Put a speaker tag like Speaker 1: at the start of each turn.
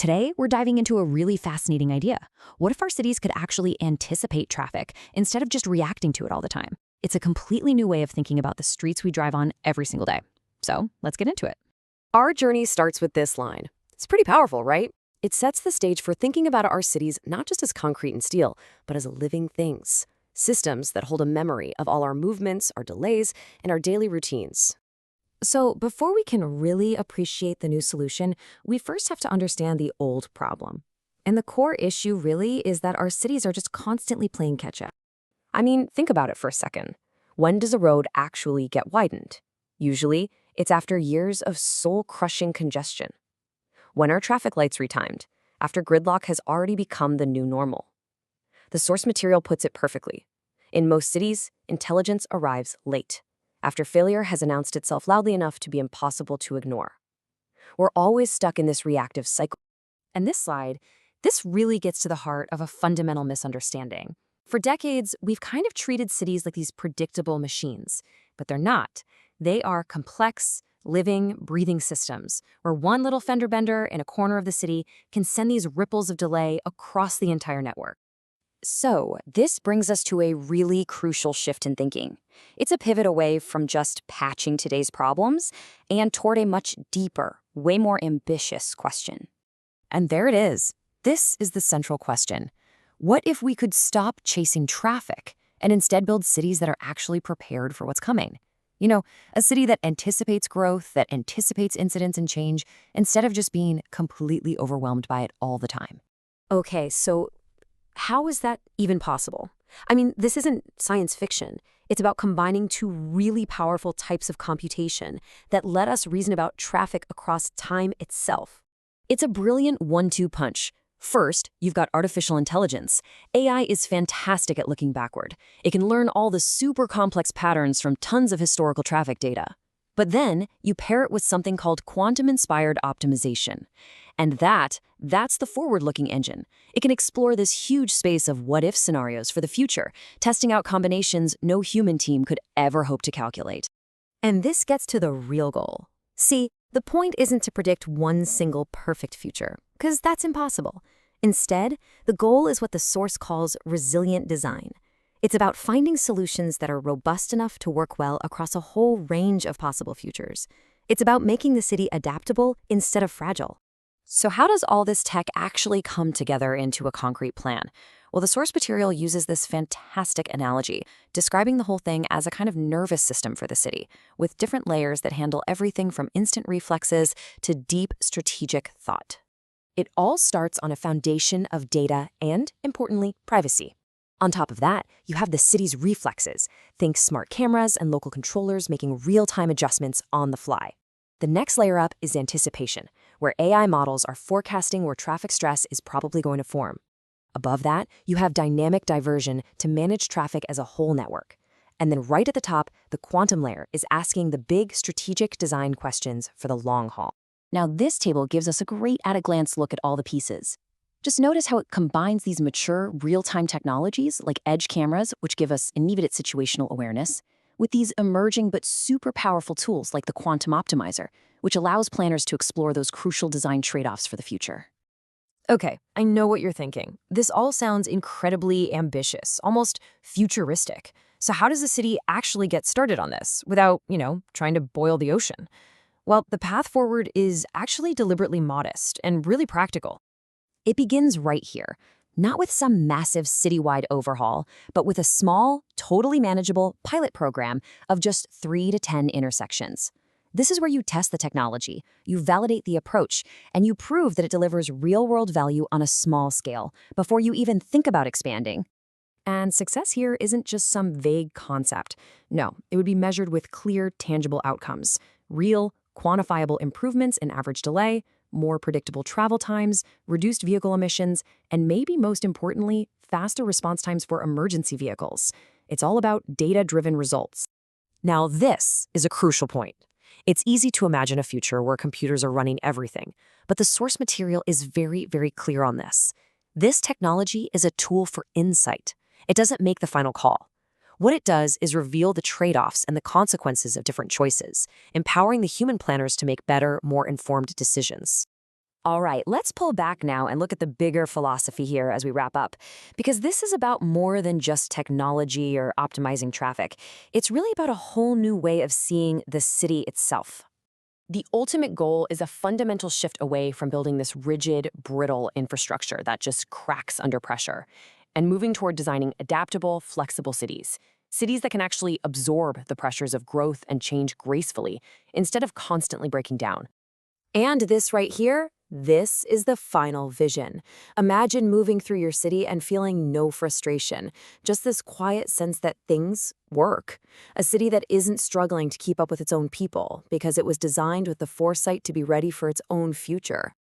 Speaker 1: Today, we're diving into a really fascinating idea. What if our cities could actually anticipate traffic instead of just reacting to it all the time? It's a completely new way of thinking about the streets we drive on every single day. So let's get into it.
Speaker 2: Our journey starts with this line. It's pretty powerful, right? It sets the stage for thinking about our cities not just as concrete and steel, but as living things. Systems that hold a memory of all our movements, our delays, and our daily routines. So before we can really appreciate the new solution, we first have to understand the old problem. And the core issue really is that our cities are just constantly playing catch-up. I mean, think about it for a second. When does a road actually get widened? Usually, it's after years of soul-crushing congestion. When are traffic lights retimed? After gridlock has already become the new normal. The source material puts it perfectly. In most cities, intelligence arrives late, after failure has announced itself loudly enough to be impossible to ignore. We're always stuck in this reactive cycle. And this slide, this really gets to the heart of a fundamental misunderstanding. For decades, we've kind of treated cities like these predictable machines, but they're not. They are complex, living, breathing systems, where one little fender bender in a corner of the city can send these ripples of delay across the entire network. So, this brings us to a really crucial shift in thinking. It's a pivot away from just patching today's problems and toward a much deeper, way more ambitious question. And there it is. This is the central question. What if we could stop chasing traffic and instead build cities that are actually prepared for what's coming? You know, a city that anticipates growth, that anticipates incidents and change, instead of just being completely overwhelmed by it all the time. Okay, so how is that even possible? I mean, this isn't science fiction. It's about combining two really powerful types of computation that let us reason about traffic across time itself. It's a brilliant 1-2 punch. First, you've got artificial intelligence. AI is fantastic at looking backward. It can learn all the super complex patterns from tons of historical traffic data. But then, you pair it with something called quantum-inspired optimization. And that's the forward-looking engine. It can explore this huge space of what-if scenarios for the future, testing out combinations no human team could ever hope to calculate. And this gets to the real goal. See, the point isn't to predict one single perfect future, because that's impossible. Instead, the goal is what the source calls resilient design. It's about finding solutions that are robust enough to work well across a whole range of possible futures. It's about making the city adaptable instead of fragile. So how does all this tech actually come together into a concrete plan? Well, the source material uses this fantastic analogy, describing the whole thing as a kind of nervous system for the city, with different layers that handle everything from instant reflexes to deep strategic thought. It all starts on a foundation of data and, importantly, privacy. On top of that, you have the city's reflexes. Think smart cameras and local controllers making real-time adjustments on the fly. The next layer up is anticipation, where AI models are forecasting where traffic stress is probably going to form. Above that, you have dynamic diversion to manage traffic as a whole network. And then right at the top, the quantum layer is asking the big strategic design questions for the long haul. Now, this table gives us a great at-a-glance look at all the pieces. Just notice how it combines these mature, real-time technologies like edge cameras, which give us immediate situational awareness, with these emerging but super powerful tools like the quantum optimizer, which allows planners to explore those crucial design trade-offs for the future. Okay, I know what you're thinking. This all sounds incredibly ambitious, almost futuristic. So how does the city actually get started on this without, trying to boil the ocean? Well, the path forward is actually deliberately modest and really practical. It begins right here, not with some massive citywide overhaul, but with a small, totally manageable pilot program of just 3 to 10 intersections. This is where you test the technology, you validate the approach, and you prove that it delivers real-world value on a small scale before you even think about expanding. And success here isn't just some vague concept. No, it would be measured with clear, tangible outcomes, real, quantifiable improvements in average delay, more predictable travel times, reduced vehicle emissions, and maybe most importantly, faster response times for emergency vehicles. It's all about data-driven results. Now, this is a crucial point. It's easy to imagine a future where computers are running everything, but the source material is very, very clear on this. This technology is a tool for insight. It doesn't make the final call. What it does is reveal the trade-offs and the consequences of different choices, empowering the human planners to make better, more informed decisions.
Speaker 1: All right, let's pull back now and look at the bigger philosophy here as we wrap up, because this is about more than just technology or optimizing traffic. It's really about a whole new way of seeing the city itself. The ultimate goal is a fundamental shift away from building this rigid, brittle infrastructure that just cracks under pressure, and moving toward designing adaptable, flexible cities. Cities that can actually absorb the pressures of growth and change gracefully, instead of constantly breaking down.
Speaker 2: And this right here, this is the final vision. Imagine moving through your city and feeling no frustration, just this quiet sense that things work. A city that isn't struggling to keep up with its own people because it was designed with the foresight to be ready for its own future.